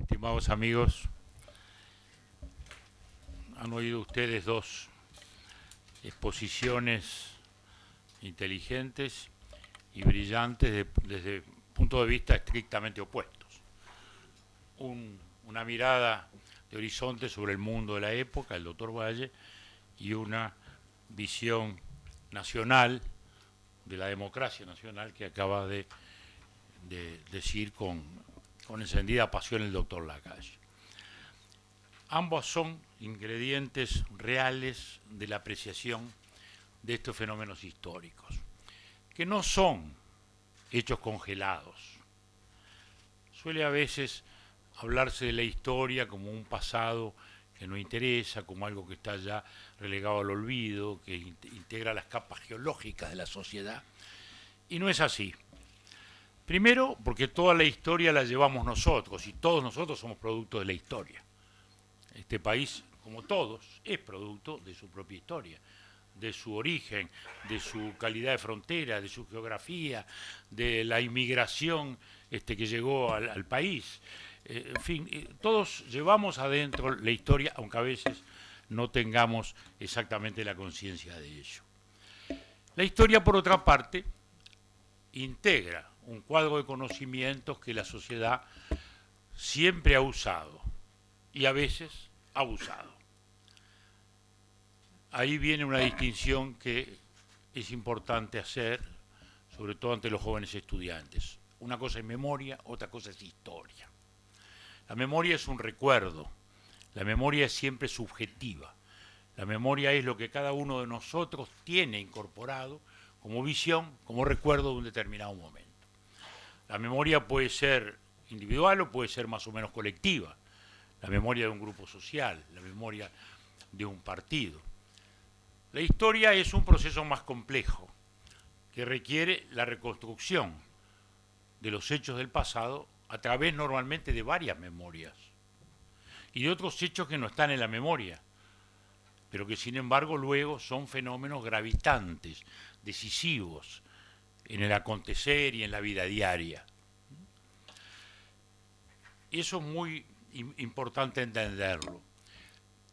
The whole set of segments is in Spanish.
Estimados amigos, han oído ustedes dos exposiciones inteligentes y brillantes desde puntos de vista estrictamente opuestos. Una mirada de horizonte sobre el mundo de la época, el doctor Valle, y una visión nacional de la democracia nacional que acaba de decir con encendida pasión el doctor Lacalle. Ambos son ingredientes reales de la apreciación de estos fenómenos históricos, que no son hechos congelados. Suele a veces hablarse de la historia como un pasado que no interesa, como algo que está ya relegado al olvido, que integra las capas geológicas de la sociedad, y no es así. Primero, porque toda la historia la llevamos nosotros, y todos nosotros somos producto de la historia. Este país, como todos, es producto de su propia historia, de su origen, de su calidad de frontera, de su geografía, de la inmigración que llegó al país. En fin, todos llevamos adentro la historia, aunque a veces no tengamos exactamente la conciencia de ello. La historia, por otra parte, integra un cuadro de conocimientos que la sociedad siempre ha usado y a veces abusado. Ahí viene una distinción que es importante hacer, sobre todo ante los jóvenes estudiantes. Una cosa es memoria, otra cosa es historia. La memoria es un recuerdo, la memoria es siempre subjetiva. La memoria es lo que cada uno de nosotros tiene incorporado como visión, como recuerdo de un determinado momento. La memoria puede ser individual o puede ser más o menos colectiva. La memoria de un grupo social, la memoria de un partido. La historia es un proceso más complejo que requiere la reconstrucción de los hechos del pasado a través normalmente de varias memorias y de otros hechos que no están en la memoria, pero que sin embargo luego son fenómenos gravitantes, decisivos en el acontecer y en la vida diaria. Y eso es muy importante entenderlo.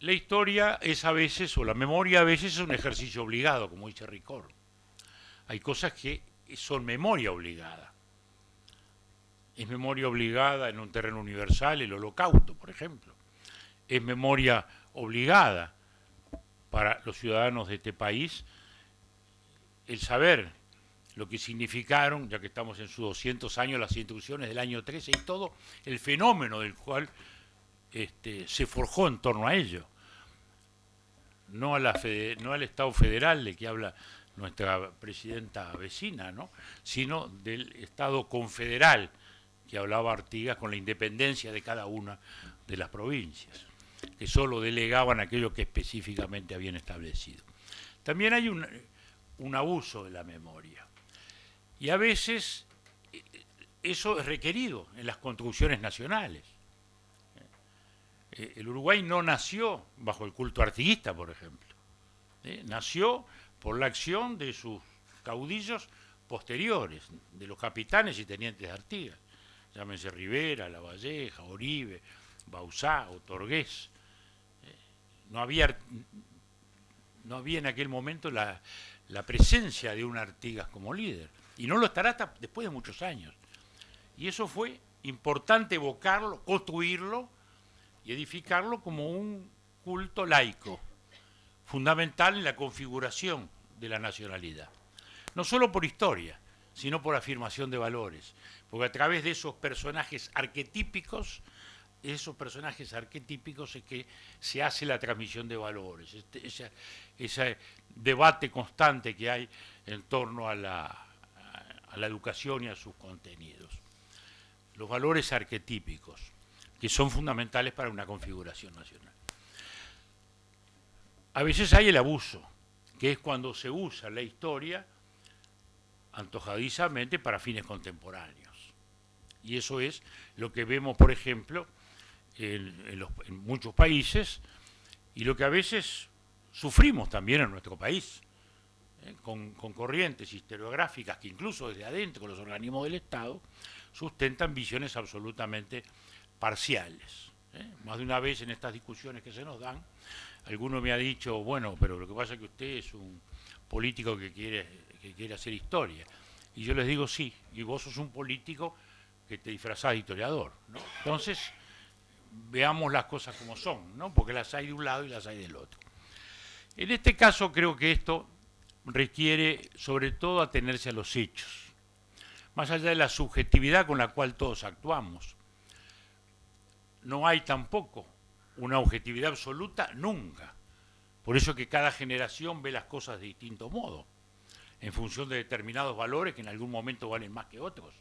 La historia es a veces, o la memoria a veces es un ejercicio obligado, como dice Ricord. Hay cosas que son memoria obligada. Es memoria obligada en un terreno universal el Holocausto, por ejemplo. Es memoria obligada para los ciudadanos de este país el saber lo que significaron, ya que estamos en sus 200 años, las instituciones del año 13 y todo el fenómeno del cual se forjó en torno a ello. No al Estado federal de que habla nuestra presidenta vecina, ¿no? Sino del Estado confederal que hablaba Artigas con la independencia de cada una de las provincias, que solo delegaban aquello que específicamente habían establecido. También hay un abuso de la memoria. Y a veces eso es requerido en las construcciones nacionales. El Uruguay no nació bajo el culto artiguista, por ejemplo. Nació por la acción de sus caudillos posteriores, de los capitanes y tenientes de Artigas. Llámense Rivera, Lavalleja, Oribe, Bauzá, Otorgués. No había en aquel momento la presencia de un Artigas como líder. Y no lo estará hasta después de muchos años. Y eso fue importante evocarlo, construirlo y edificarlo como un culto laico, fundamental en la configuración de la nacionalidad. No solo por historia, sino por afirmación de valores. Porque a través de esos personajes arquetípicos es que se hace la transmisión de valores, ese debate constante que hay en torno a la educación y a sus contenidos. Los valores arquetípicos, que son fundamentales para una configuración nacional. A veces hay el abuso, que es cuando se usa la historia antojadizamente para fines contemporáneos. Y eso es lo que vemos, por ejemplo, en muchos países y lo que a veces sufrimos también en nuestro país, con corrientes historiográficas que incluso desde adentro los organismos del Estado sustentan visiones absolutamente parciales. Más de una vez en estas discusiones que se nos dan, alguno me ha dicho, bueno, pero lo que pasa es que usted es un político que quiere hacer historia. Y yo les digo, sí, y vos sos un político que te disfrazás de historiador, ¿no? Entonces, veamos las cosas como son, ¿no? Porque las hay de un lado y las hay del otro. En este caso creo que esto requiere sobre todo atenerse a los hechos, más allá de la subjetividad con la cual todos actuamos. No hay tampoco una objetividad absoluta nunca. Por eso que cada generación ve las cosas de distinto modo, en función de determinados valores que en algún momento valen más que otros.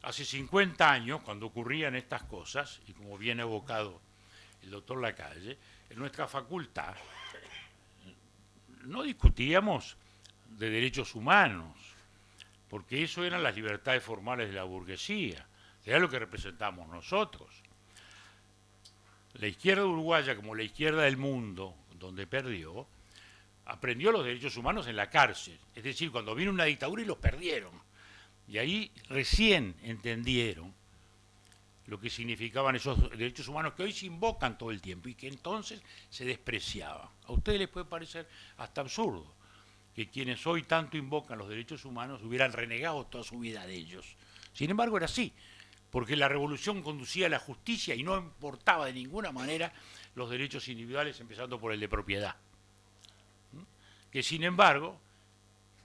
Hace 50 años, cuando ocurrían estas cosas, y como bien ha evocado el doctor Lacalle, en nuestra facultad no discutíamos de derechos humanos, porque eso eran las libertades formales de la burguesía, era lo que representamos nosotros. La izquierda uruguaya, como la izquierda del mundo, donde perdió, aprendió los derechos humanos en la cárcel, es decir, cuando vino una dictadura y los perdieron. Y ahí recién entendieron lo que significaban esos derechos humanos que hoy se invocan todo el tiempo y que entonces se despreciaban. A ustedes les puede parecer hasta absurdo que quienes hoy tanto invocan los derechos humanos hubieran renegado toda su vida de ellos. Sin embargo, era así, porque la revolución conducía a la justicia y no importaba de ninguna manera los derechos individuales, empezando por el de propiedad. Que sin embargo,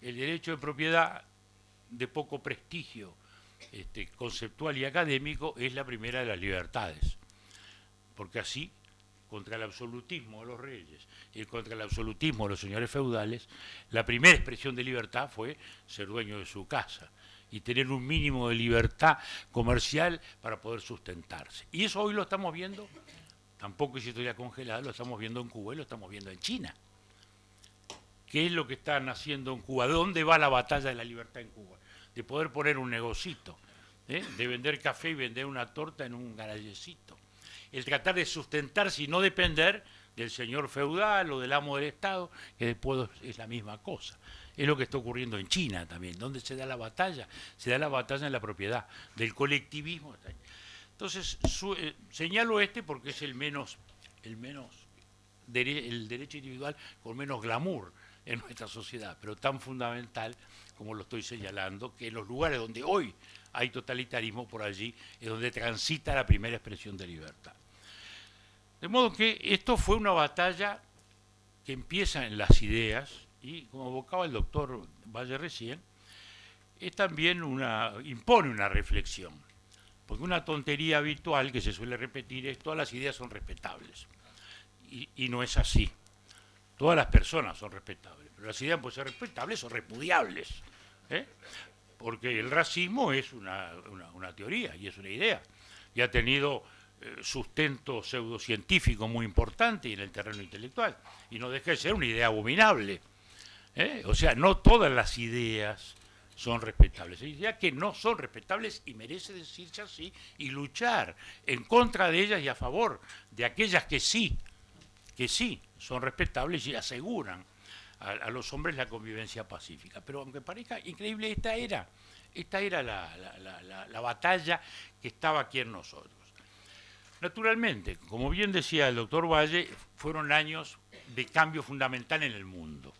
el derecho de propiedad de poco prestigio conceptual y académico es la primera de las libertades, porque así, contra el absolutismo de los reyes y contra el absolutismo de los señores feudales, la primera expresión de libertad fue ser dueño de su casa y tener un mínimo de libertad comercial para poder sustentarse. Y eso hoy lo estamos viendo, tampoco es historia congelada, lo estamos viendo en Cuba y lo estamos viendo en China. ¿Qué es lo que están haciendo en Cuba? ¿De dónde va la batalla de la libertad en Cuba? De poder poner un negocito, de vender café y vender una torta en un garallecito. El tratar de sustentarse y no depender del señor feudal o del amo del Estado, que después es la misma cosa. Es lo que está ocurriendo en China también. ¿Dónde se da la batalla? Se da la batalla en la propiedad, del colectivismo. Entonces, señalo porque es el derecho individual con menos glamour en nuestra sociedad, pero tan fundamental como lo estoy señalando, que en los lugares donde hoy hay totalitarismo, por allí es donde transita la primera expresión de libertad. De modo que esto fue una batalla que empieza en las ideas, y como evocaba el doctor Valle recién, es también impone una reflexión, porque una tontería habitual que se suele repetir es todas las ideas son respetables, y no es así. Todas las personas son respetables, pero las ideas pueden ser respetables o repudiables, porque el racismo es una teoría y es una idea, y ha tenido sustento pseudocientífico muy importante en el terreno intelectual, y no deja de ser una idea abominable. O sea, no todas las ideas son respetables, hay ideas que no son respetables y merece decirse así, y luchar en contra de ellas y a favor de aquellas que sí son respetables y aseguran a los hombres la convivencia pacífica. Pero aunque parezca increíble, esta era la batalla que estaba aquí en nosotros. Naturalmente, como bien decía el doctor Valle, fueron años de cambio fundamental en el mundo.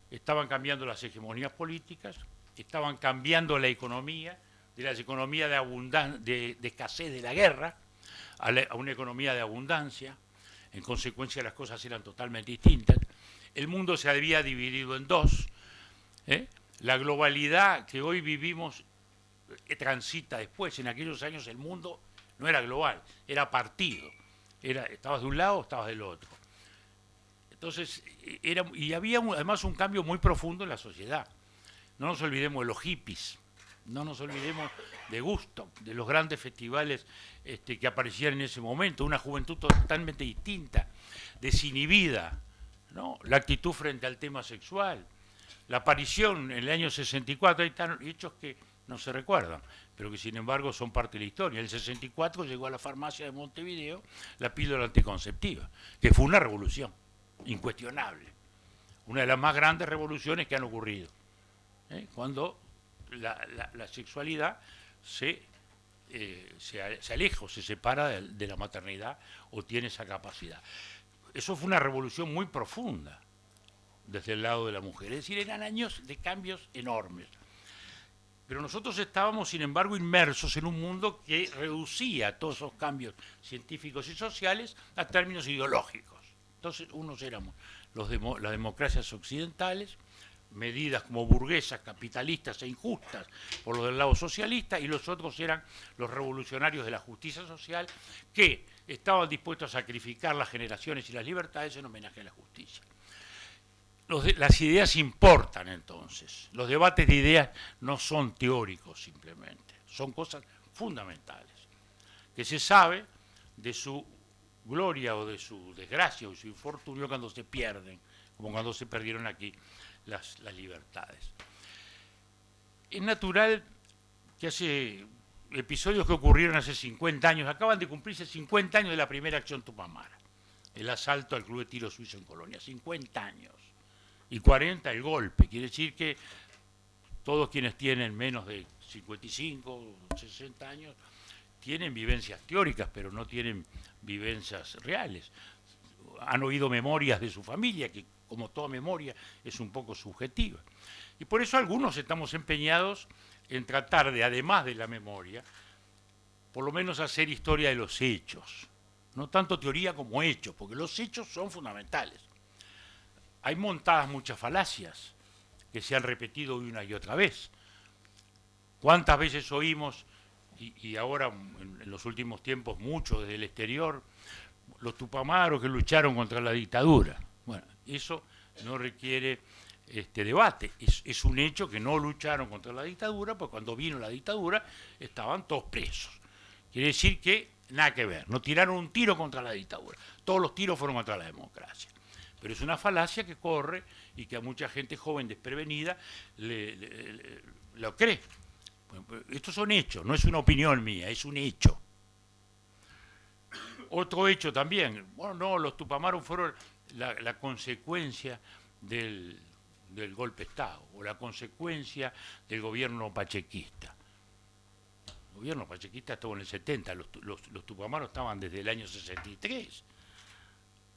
Estaban cambiando las hegemonías políticas, estaban cambiando la economía, de la economía de escasez de la guerra a una economía de abundancia. En consecuencia, las cosas eran totalmente distintas. El mundo se había dividido en dos. La globalidad que hoy vivimos transita después. En aquellos años el mundo no era global, era partido. Estabas de un lado o estabas del otro. Entonces, y había además un cambio muy profundo en la sociedad. No nos olvidemos de los hippies, no nos olvidemos de Woodstock, de los grandes festivales que aparecían en ese momento, una juventud totalmente distinta, desinhibida, ¿no? La actitud frente al tema sexual, la aparición en el año 64, hay hechos que no se recuerdan, pero que sin embargo son parte de la historia. En el 64 llegó a la farmacia de Montevideo la píldora anticonceptiva, que fue una revolución incuestionable, una de las más grandes revoluciones que han ocurrido, cuando la sexualidad se se aleja o se separa de la maternidad o tiene esa capacidad. Eso fue una revolución muy profunda desde el lado de la mujer. Es decir, eran años de cambios enormes. Pero nosotros estábamos, sin embargo, inmersos en un mundo que reducía todos esos cambios científicos y sociales a términos ideológicos. Entonces, unos éramos las democracias occidentales, medidas como burguesas, capitalistas e injustas por los del lado socialista, y los otros eran los revolucionarios de la justicia social, que estaban dispuestos a sacrificar las generaciones y las libertades en homenaje a la justicia. Las ideas importan entonces, los debates de ideas no son teóricos simplemente, son cosas fundamentales, que se sabe de su gloria o de su desgracia o de su infortunio cuando se pierden, como cuando se perdieron aquí las libertades. Es natural que hace episodios que ocurrieron hace 50 años, acaban de cumplirse 50 años de la primera acción Tupamara, el asalto al Club de Tiro Suizo en Colonia, 50 años. Y 40 el golpe, quiere decir que todos quienes tienen menos de 55, 60 años, tienen vivencias teóricas, pero no tienen vivencias reales. Han oído memorias de su familia, que como toda memoria es un poco subjetiva. Y por eso algunos estamos empeñados en tratar de, además de la memoria, por lo menos hacer historia de los hechos. No tanto teoría como hechos, porque los hechos son fundamentales. Hay montadas muchas falacias que se han repetido una y otra vez. ¿Cuántas veces oímos, y ahora en los últimos tiempos mucho desde el exterior, los tupamaros que lucharon contra la dictadura? Bueno, eso no requiere debate. Es un hecho que no lucharon contra la dictadura, porque cuando vino la dictadura estaban todos presos. Quiere decir que nada que ver, no tiraron un tiro contra la dictadura, todos los tiros fueron contra la democracia. Pero es una falacia que corre y que a mucha gente joven desprevenida lo cree. Bueno, estos son hechos, no es una opinión mía, es un hecho. Otro hecho también, bueno, no, los tupamaros fueron la consecuencia del golpe de Estado, o la consecuencia del gobierno pachequista. El gobierno pachequista estuvo en el 70, los tupamaros estaban desde el año 63.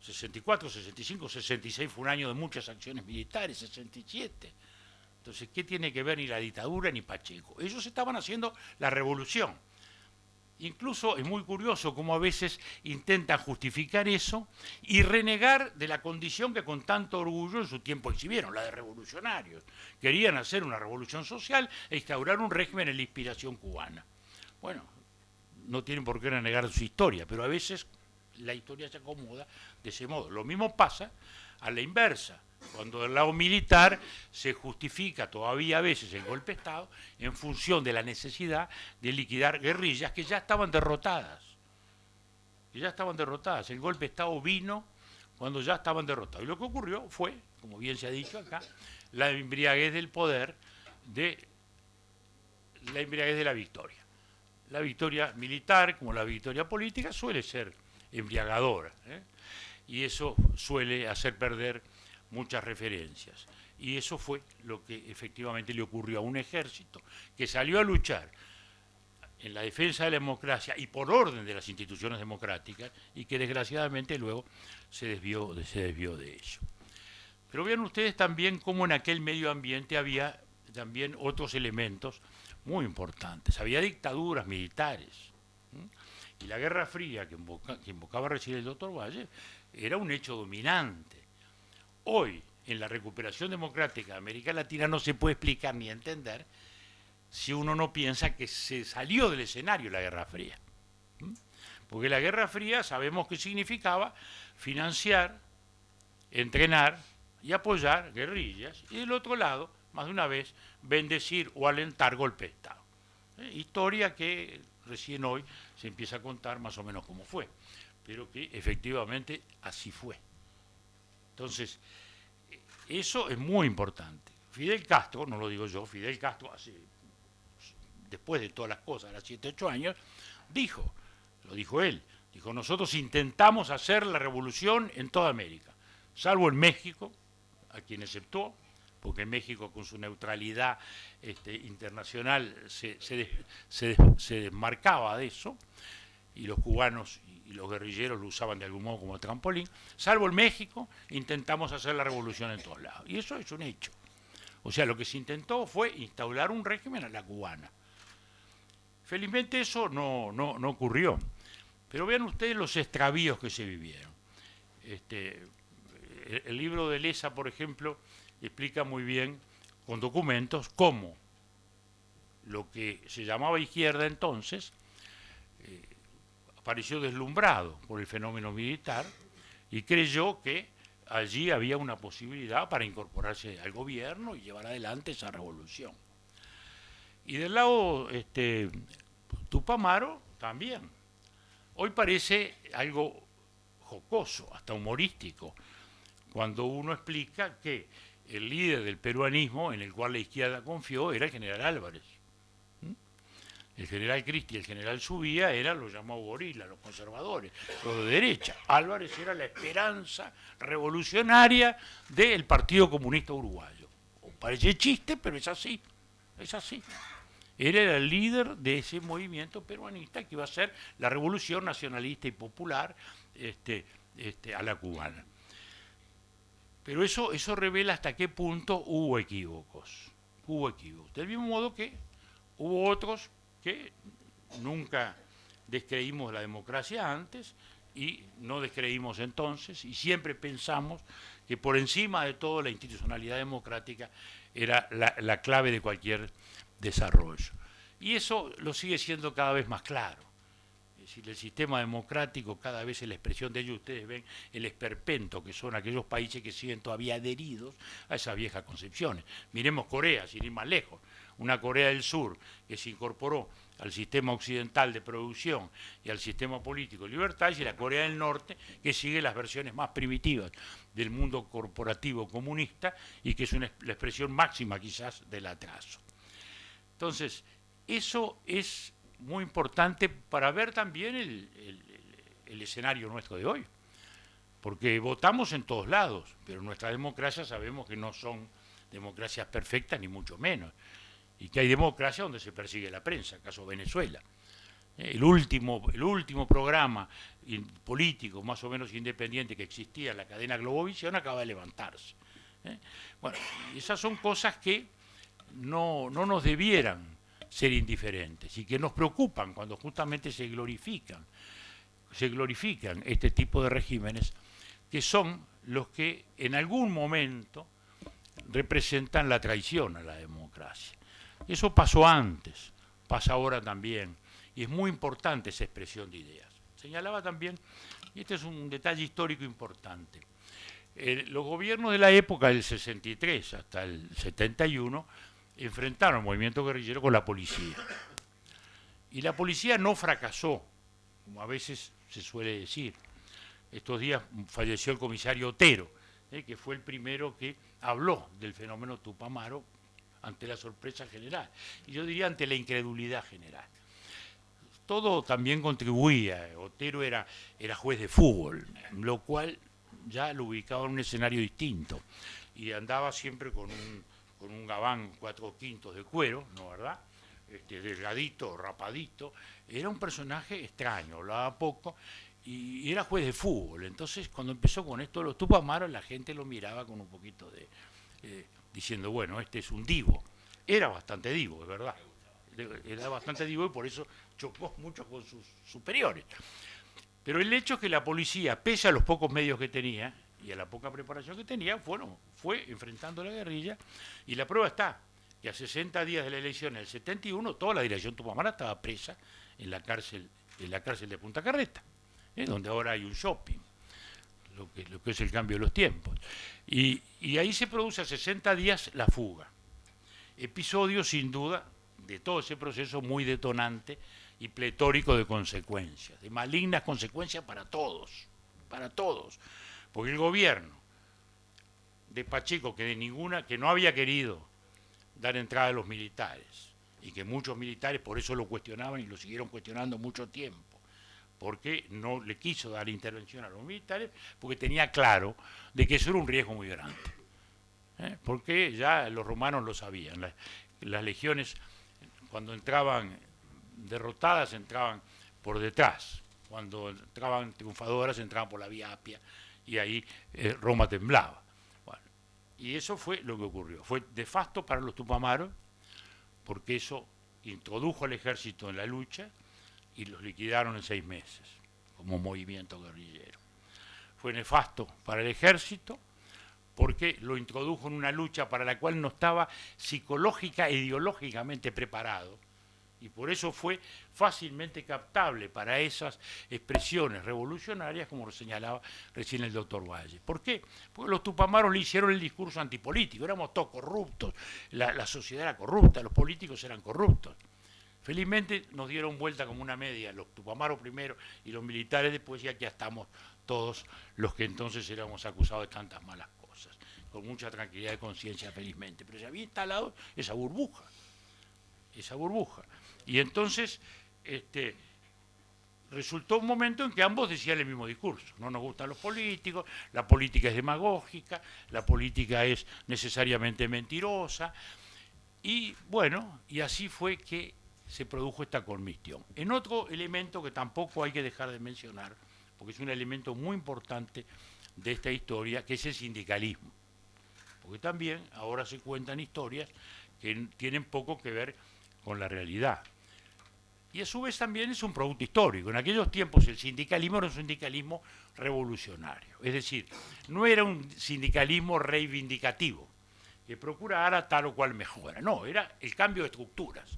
64, 65, 66 fue un año de muchas acciones militares, 67. Entonces, ¿qué tiene que ver ni la dictadura ni Pacheco? Ellos estaban haciendo la revolución. Incluso es muy curioso cómo a veces intentan justificar eso y renegar de la condición que con tanto orgullo en su tiempo exhibieron, la de revolucionarios. Querían hacer una revolución social e instaurar un régimen en la inspiración cubana. Bueno, no tienen por qué renegar su historia, pero a veces la historia se acomoda de ese modo. Lo mismo pasa a la inversa, cuando del lado militar se justifica todavía a veces el golpe de Estado en función de la necesidad de liquidar guerrillas que ya estaban derrotadas. El golpe de Estado vino cuando ya estaban derrotados. Y lo que ocurrió fue, como bien se ha dicho acá, la embriaguez del poder, la embriaguez de la victoria. La victoria militar, como la victoria política, suele ser embriagadora, y eso suele hacer perder muchas referencias. Y eso fue lo que efectivamente le ocurrió a un ejército que salió a luchar en la defensa de la democracia y por orden de las instituciones democráticas y que desgraciadamente luego se desvió de ello. Pero vean ustedes también cómo en aquel medio ambiente había también otros elementos muy importantes. Había dictaduras militares. Y la Guerra Fría que invocaba recién el doctor Valle era un hecho dominante. Hoy, en la recuperación democrática de América Latina, no se puede explicar ni entender si uno no piensa que se salió del escenario la Guerra Fría. Porque la Guerra Fría sabemos que significaba financiar, entrenar y apoyar guerrillas, y del otro lado, más de una vez, bendecir o alentar golpe de Estado. Historia que recién hoy se empieza a contar más o menos cómo fue, pero que efectivamente así fue. Entonces, eso es muy importante. Fidel Castro, no lo digo yo, Fidel Castro, después de todas las cosas, a los 7, 8 años, lo dijo él, nosotros intentamos hacer la revolución en toda América, salvo en México, a quien exceptuó, porque México con su neutralidad internacional se desmarcaba de eso, y los cubanos y los guerrilleros lo usaban de algún modo como trampolín. Salvo en México, intentamos hacer la revolución en todos lados. Y eso es un hecho. O sea, lo que se intentó fue instaurar un régimen a la cubana. Felizmente eso no ocurrió. Pero vean ustedes los extravíos que se vivieron. El libro de Leza, por ejemplo, explica muy bien, con documentos, cómo lo que se llamaba izquierda entonces apareció deslumbrado por el fenómeno militar y creyó que allí había una posibilidad para incorporarse al gobierno y llevar adelante esa revolución. Y del lado Tupamaro también. Hoy parece algo jocoso, hasta humorístico, cuando uno explica que el líder del peruanismo en el cual la izquierda confió era el general Álvarez. El general Cristi y el general Subía eran los llamados gorilas, los conservadores, los de derecha. Álvarez era la esperanza revolucionaria del Partido Comunista Uruguayo. Parece chiste, pero es así, es así. Él era el líder de ese movimiento peruanista que iba a ser la revolución nacionalista y popular a la cubana. Pero eso revela hasta qué punto hubo equívocos. Hubo equívocos. Del mismo modo que hubo otros que nunca descreímos la democracia antes y no descreímos entonces, y siempre pensamos que por encima de todo la institucionalidad democrática era la clave de cualquier desarrollo. Y eso lo sigue siendo cada vez más claro. Es decir, el sistema democrático cada vez es la expresión de ello. Ustedes ven el esperpento que son aquellos países que siguen todavía adheridos a esas viejas concepciones. Miremos Corea, sin ir más lejos. Una Corea del Sur que se incorporó al sistema occidental de producción y al sistema político de libertad, y la Corea del Norte que sigue las versiones más primitivas del mundo corporativo comunista y que es la expresión máxima quizás del atraso. Entonces, eso es muy importante para ver también el escenario nuestro de hoy, porque votamos en todos lados, pero nuestras democracias sabemos que no son democracias perfectas, ni mucho menos, y que hay democracias donde se persigue la prensa, caso Venezuela. El último programa político más o menos independiente que existía, la cadena Globovisión, acaba de levantarse. Bueno, esas son cosas que no nos debieran ser indiferentes y que nos preocupan cuando justamente se glorifican este tipo de regímenes, que son los que en algún momento representan la traición a la democracia. Eso pasó antes, pasa ahora también, y es muy importante esa expresión de ideas. Señalaba también, y este es un detalle histórico importante, los gobiernos de la época del 63 hasta el 71 enfrentaron el movimiento guerrillero con la policía. Y la policía no fracasó, como a veces se suele decir. Estos días falleció el comisario Otero, que fue el primero que habló del fenómeno Tupamaro ante la sorpresa general, y yo diría ante la incredulidad general. Todo también contribuía. Otero era juez de fútbol, lo cual ya lo ubicaba en un escenario distinto, y andaba siempre con un gabán 4/5 de cuero, ¿no verdad? Delgadito, rapadito. Era un personaje extraño, hablaba poco y era juez de fútbol. Entonces, cuando empezó con esto de los Tupamaros, la gente lo miraba con un poquito diciendo, bueno, este es un divo. Era bastante divo, es verdad. Era bastante divo y por eso chocó mucho con sus superiores. Pero el hecho es que la policía, pese a los pocos medios que tenía y a la poca preparación que tenía, fue enfrentando la guerrilla, y la prueba está que a 60 días de la elección, en el 71, toda la dirección Tupamaro estaba presa en la cárcel de Punta Carreta, donde ahora hay un shopping, lo que es el cambio de los tiempos. Y ahí se produce a 60 días la fuga. Episodio, sin duda, de todo ese proceso muy detonante y pletórico de consecuencias, de malignas consecuencias para todos, porque el gobierno de Pacheco, que no había querido dar entrada a los militares, y que muchos militares por eso lo cuestionaban y lo siguieron cuestionando mucho tiempo, porque no le quiso dar intervención a los militares, porque tenía claro de que eso era un riesgo muy grande. porque ya los romanos lo sabían. Las legiones, cuando entraban derrotadas, entraban por detrás. Cuando entraban triunfadoras, entraban por la vía Apia, y ahí Roma temblaba. Bueno, y eso fue lo que ocurrió. Fue nefasto para los tupamaros, porque eso introdujo al ejército en la lucha y los liquidaron en 6 meses, como movimiento guerrillero. Fue nefasto para el ejército, porque lo introdujo en una lucha para la cual no estaba psicológica e ideológicamente preparado, y por eso fue fácilmente captable para esas expresiones revolucionarias, como lo señalaba recién el doctor Valle. ¿Por qué? Porque los tupamaros le hicieron el discurso antipolítico, éramos todos corruptos, la sociedad era corrupta, los políticos eran corruptos. Felizmente nos dieron vuelta como una media, los tupamaros primero y los militares después, ya que ya estamos todos los que entonces éramos acusados de tantas malas cosas, con mucha tranquilidad de conciencia, felizmente. Pero se había instalado esa burbuja. Y entonces resultó un momento en que ambos decían el mismo discurso: no nos gustan los políticos, la política es demagógica, la política es necesariamente mentirosa, y bueno, y así fue que se produjo esta comisión. En otro elemento que tampoco hay que dejar de mencionar, porque es un elemento muy importante de esta historia, que es el sindicalismo, porque también ahora se cuentan historias que tienen poco que ver con la realidad. Y a su vez también es un producto histórico. En aquellos tiempos el sindicalismo era un sindicalismo revolucionario, es decir, no era un sindicalismo reivindicativo, que procurara tal o cual mejora, no, era el cambio de estructuras.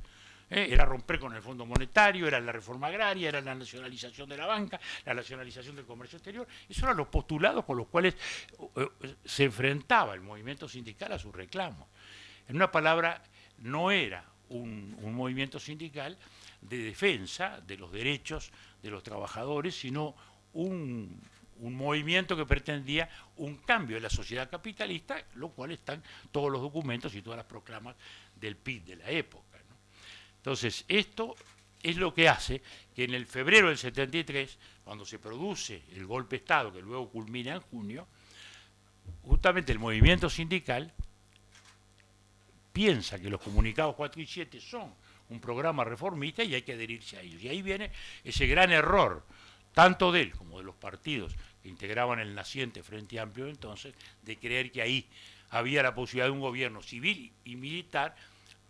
Era romper con el Fondo Monetario, era la reforma agraria, era la nacionalización de la banca, la nacionalización del comercio exterior. Esos eran los postulados con los cuales se enfrentaba el movimiento sindical a sus reclamos. En una palabra, no era un movimiento sindical de defensa de los derechos de los trabajadores, sino un movimiento que pretendía un cambio en la sociedad capitalista, lo cual están todos los documentos y todas las proclamas del PIB de la época. Entonces, esto es lo que hace que en el febrero del 73, cuando se produce el golpe de Estado, que luego culmina en junio, justamente el movimiento sindical piensa que los comunicados 4 y 7 son un programa reformista y hay que adherirse a ellos. Y ahí viene ese gran error, tanto de él como de los partidos que integraban el naciente Frente Amplio entonces, de creer que ahí había la posibilidad de un gobierno civil y militar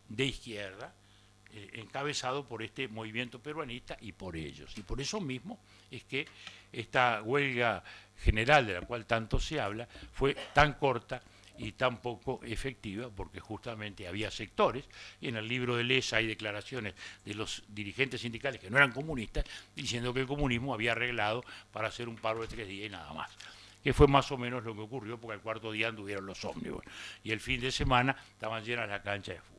de izquierda, encabezado por este movimiento peruanista y por ellos. Y por eso mismo es que esta huelga general de la cual tanto se habla fue tan corta y tan poco efectiva, porque justamente había sectores, y en el libro de Lessa hay declaraciones de los dirigentes sindicales que no eran comunistas, diciendo que el comunismo había arreglado para hacer un paro de 3 días y nada más, que fue más o menos lo que ocurrió, porque al cuarto día anduvieron los ómnibus, y el fin de semana estaban llenas las canchas de fútbol.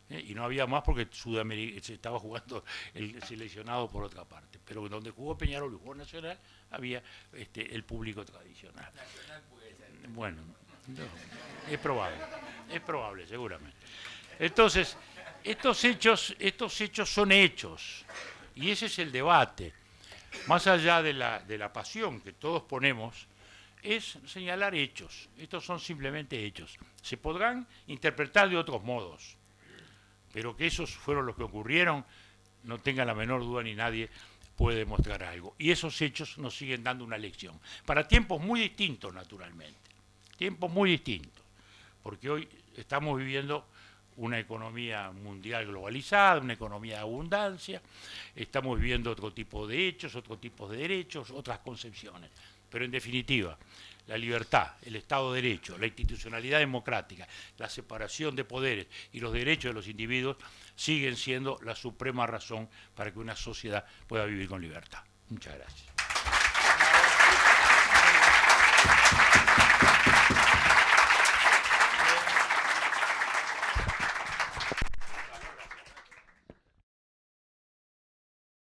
Y no había más porque Sudamérica se estaba jugando el seleccionado por otra parte, pero donde jugó Peñarol y jugó Nacional había el público tradicional. Nacional puede ser. Bueno, no, es probable seguramente. Entonces, estos hechos son hechos, y ese es el debate. Más allá de la pasión que todos ponemos, es señalar hechos. Estos son simplemente hechos. Se podrán interpretar de otros modos, pero que esos fueron los que ocurrieron, no tenga la menor duda ni nadie puede demostrar algo. Y esos hechos nos siguen dando una lección, para tiempos muy distintos, naturalmente, tiempos muy distintos, porque hoy estamos viviendo una economía mundial globalizada, una economía de abundancia, estamos viviendo otro tipo de hechos, otro tipo de derechos, otras concepciones, pero en definitiva, la libertad, el Estado de Derecho, la institucionalidad democrática, la separación de poderes y los derechos de los individuos siguen siendo la suprema razón para que una sociedad pueda vivir con libertad. Muchas gracias.